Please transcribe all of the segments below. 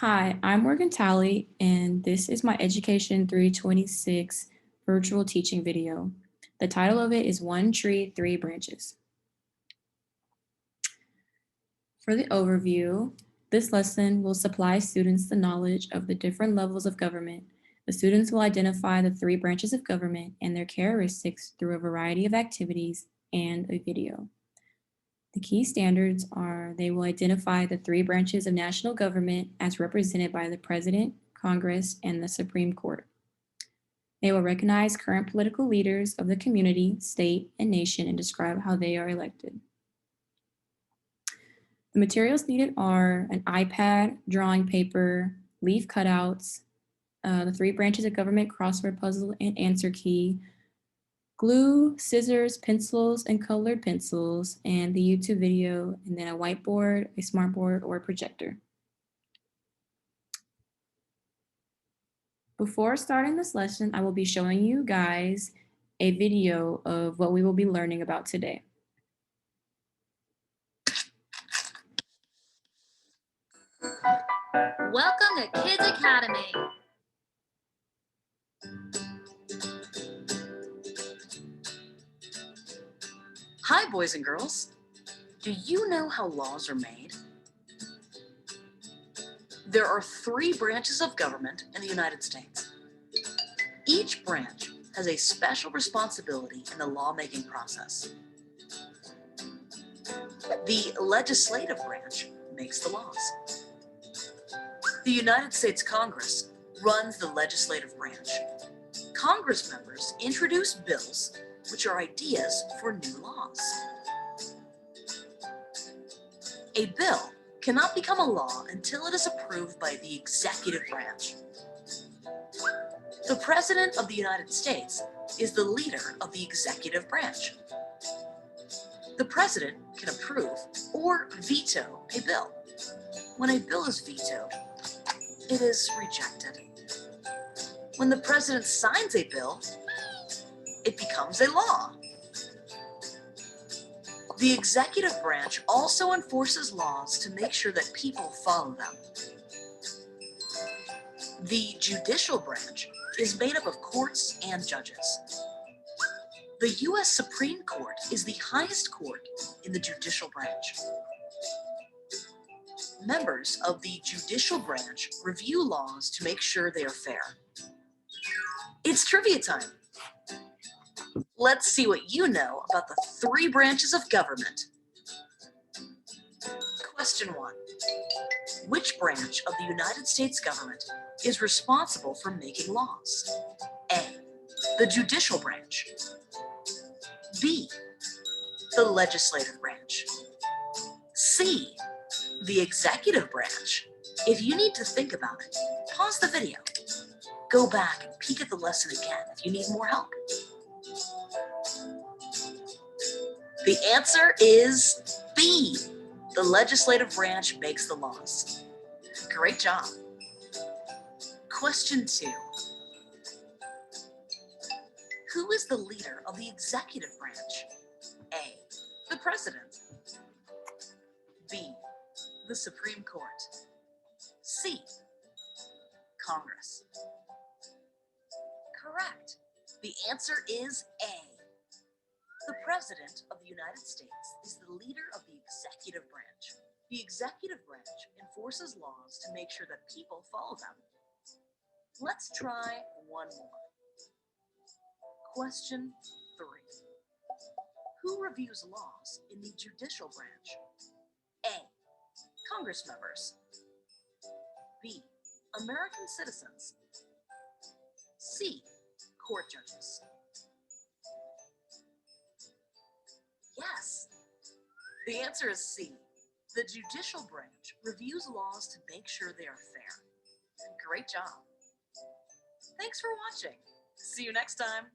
Hi, I'm Morgan Talley, and this is my Education 326 virtual teaching video. The title of it is One Tree, Three Branches. For the overview, this lesson will supply students the knowledge of the different levels of government. The students will identify the three branches of government and their characteristics through a variety of activities and a video. The key standards are they will identify the three branches of national government as represented by the President, Congress, and the Supreme Court. They will recognize current political leaders of the community, state, and nation and describe how they are elected. The materials needed are an iPad, drawing paper, leaf cutouts, the three branches of government crossword puzzle and answer key, glue, scissors, pencils, and colored pencils, and the YouTube video, and then a whiteboard, a smartboard, or a projector. Before starting this lesson, I will be showing you guys a video of what we will be learning about today. Welcome to Kids Academy. Hi, boys and girls. Do you know how laws are made? There are three branches of government in the United States. Each branch has a special responsibility in the lawmaking process. The legislative branch makes the laws. The United States Congress runs the legislative branch. Congress members introduce bills, which are ideas for new laws. A bill cannot become a law until it is approved by the executive branch. The President of the United States is the leader of the executive branch. The President can approve or veto a bill. When a bill is vetoed, it is rejected. When the President signs a bill, it becomes a law. The executive branch also enforces laws to make sure that people follow them. The judicial branch is made up of courts and judges. The U.S. Supreme Court is the highest court in the judicial branch. Members of the judicial branch review laws to make sure they are fair. It's trivia time. Let's see what you know about the three branches of government. Question 1. Which branch of the United States government is responsible for making laws? A. The judicial branch. B. The legislative branch. C. The executive branch. If you need to think about it, pause the video. Go back and peek at the lesson again if you need more help. The answer is B. The legislative branch makes the laws. Great job. Question 2. Who is the leader of the executive branch? A. The President. B. The Supreme Court. C. Congress. Correct. The answer is A. The President of the United States is the leader of the executive branch. The executive branch enforces laws to make sure that people follow them. Let's try one more. Question 3. Who reviews laws in the judicial branch? A. Congress members. B. American citizens. C. Court judges. Yes, the answer is C. The judicial branch reviews laws to make sure they are fair. Great job. Thanks for watching. See you next time.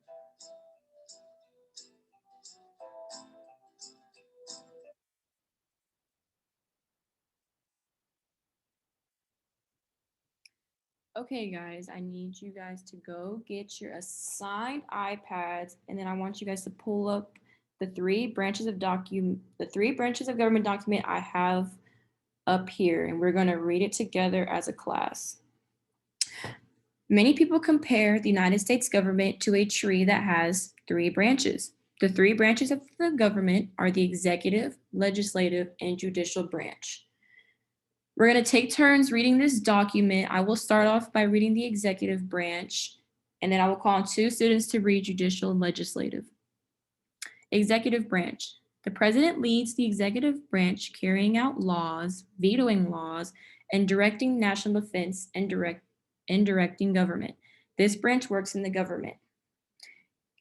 Okay, guys, I need you guys to go get your assigned iPads, and then I want you guys to pull up the three branches of government document I have up here, and we're going to read it together as a class. Many people compare the United States government to a tree that has 3 branches. The 3 branches of the government are the executive, legislative, and judicial branch. We're going to take turns reading this document. I will start off by reading the executive branch, and then I will call on 2 students to read judicial and legislative. Executive branch. The president leads the executive branch, carrying out laws, vetoing laws, and directing national defense and directing government. This branch works in the government.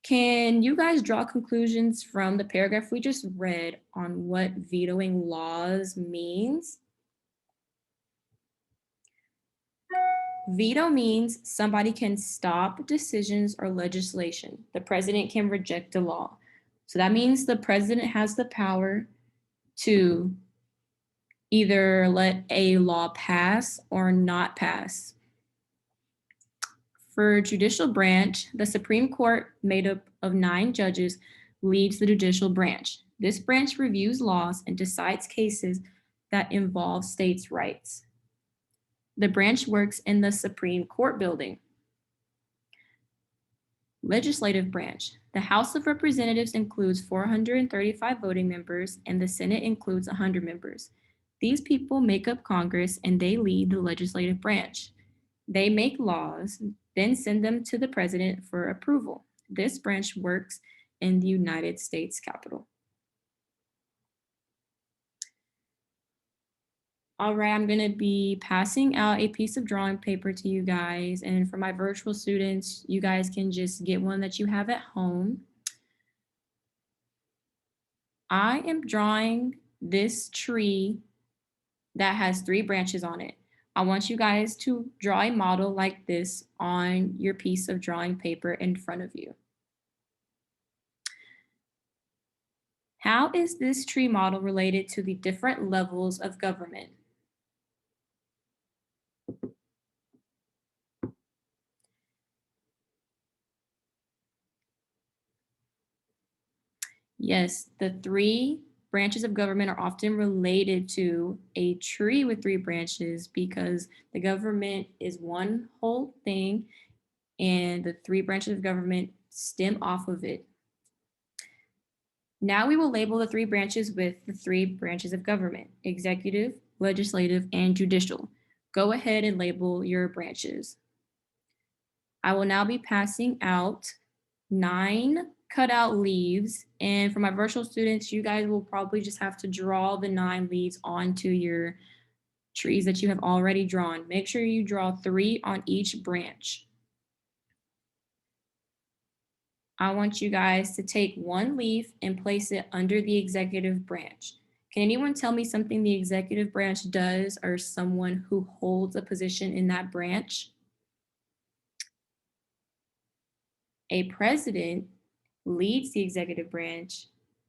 Can you guys draw conclusions from the paragraph we just read on what vetoing laws means? Veto means somebody can stop decisions or legislation. The president can reject a law. So that means the president has the power to either let a law pass or not pass. For judicial branch, the Supreme Court, made up of 9 judges, leads the judicial branch. This branch reviews laws and decides cases that involve states' rights. The branch works in the Supreme Court building. Legislative branch. The House of Representatives includes 435 voting members, and the Senate includes 100 members. These people make up Congress, and they lead the legislative branch. They make laws, then send them to the president for approval. This branch works in the United States Capitol. All right, I'm going to be passing out a piece of drawing paper to you guys. And for my virtual students, you guys can just get one that you have at home. I am drawing this tree that has 3 branches on it. I want you guys to draw a model like this on your piece of drawing paper in front of you. How is this tree model related to the different levels of government? Yes, the 3 branches of government are often related to a tree with 3 branches because the government is one whole thing and the 3 branches of government stem off of it. Now we will label the 3 branches with the 3 branches of government: executive, legislative, and judicial. Go ahead and label your branches. I will now be passing out 9 cutout leaves. And for my virtual students, you guys will probably just have to draw the 9 leaves onto your trees that you have already drawn. Make sure you draw 3 on each branch. I want you guys to take 1 leaf and place it under the executive branch. Can anyone tell me something the executive branch does, or someone who holds a position in that branch? A president leads the executive branch,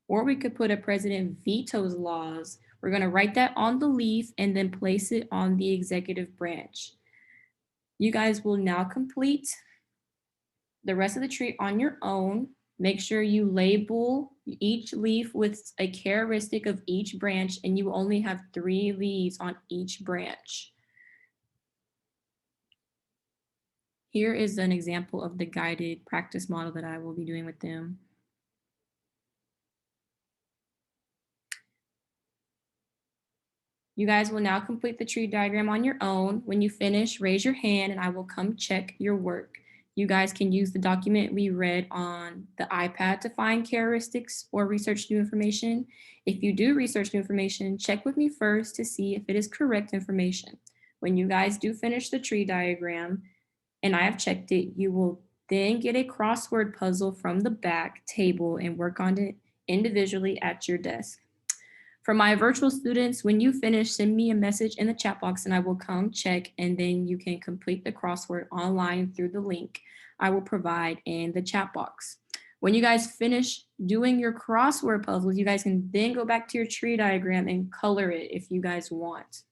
or we could put a president vetoes laws. We're going to write that on the leaf and then place it on the executive branch. You guys will now complete the rest of the tree on your own. Make sure you label each leaf with a characteristic of each branch, and you only have 3 leaves on each branch. Here is an example of the guided practice model that I will be doing with them. You guys will now complete the tree diagram on your own. When you finish, raise your hand and I will come check your work. You guys can use the document we read on the iPad to find characteristics or research new information. If you do research new information, check with me first to see if it is correct information. When you guys do finish the tree diagram and I have checked it, you will then get a crossword puzzle from the back table and work on it individually at your desk. For my virtual students, when you finish, send me a message in the chat box and I will come check, and then you can complete the crossword online through the link I will provide in the chat box. When you guys finish doing your crossword puzzles, you guys can then go back to your tree diagram and color it if you guys want.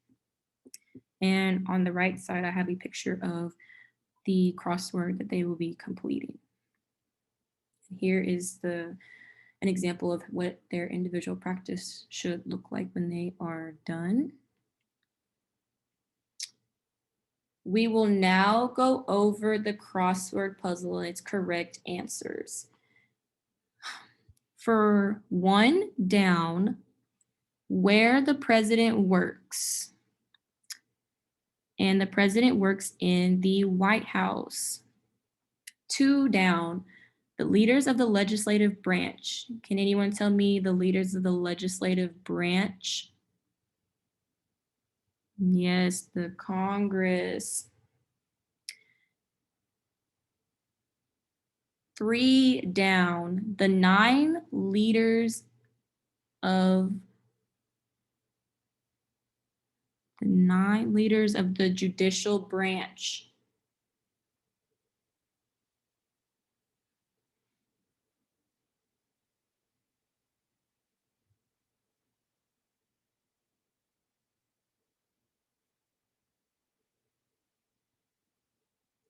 And on the right side, I have a picture of the crossword that they will be completing. Here is an example of what their individual practice should look like when they are done. We will now go over the crossword puzzle and its correct answers. For 1 down, where the president works. And the president works in the White House. 2 down, the leaders of the legislative branch. Can anyone tell me the leaders of the legislative branch? Yes, the Congress. 3 down, the 9 leaders of the judicial branch.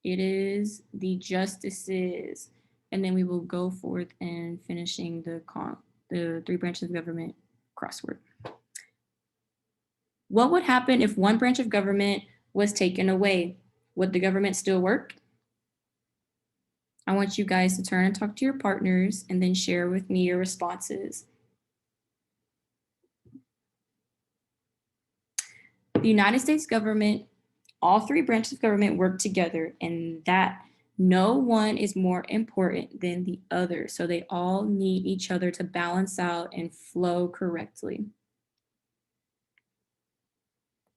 It is the justices. And then we will go forth and finishing the 3 branches of government crossword. What would happen if one branch of government was taken away? Would the government still work? I want you guys to turn and talk to your partners and then share with me your responses. The United States government, all 3 branches of government work together, and that no one is more important than the other. So they all need each other to balance out and flow correctly.